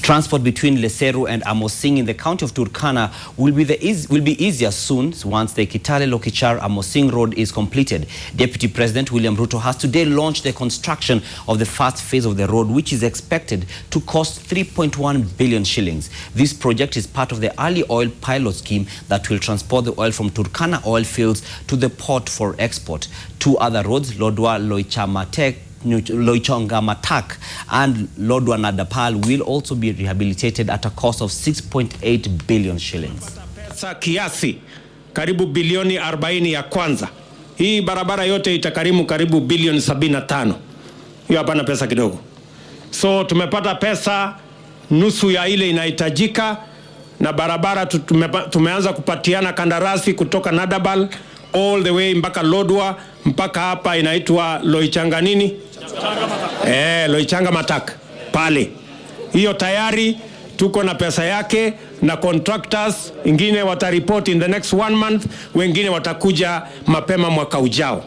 Transport between Leseru and Amosing in the county of Turkana will be easier soon once the Kitale-Lokichar-AMOsing road is completed. Deputy President William Ruto has today launched the construction of the first phase of the road, which is expected to cost 3.1 billion shillings. This project is part of the early oil pilot scheme that will transport the oil from Turkana oil fields to the port for export. Two other roads, Lodwar-Loichamatek and Lodwar-Nadapal, will also be rehabilitated at a cost of 6.8 billion shillings. Pesa kiasi karibu bilioni 40 ya kwanza. Hii barabara yote itakarimu karibu bilioni 75. Hiyo hapana pesa kidogo. So tumepata pesa nusu ya ile inahitajika, na barabara tumeanza kupatiana kandarasi kutoka Nadabal all the way mpaka Lodwar mpaka hapa inaitwa Loichanga-Matak pale. Hiyo tayari tuko na pesa yake, na contractors ingine wataripoti in the next 1 month, wengine watakuja mapema mwaka ujao.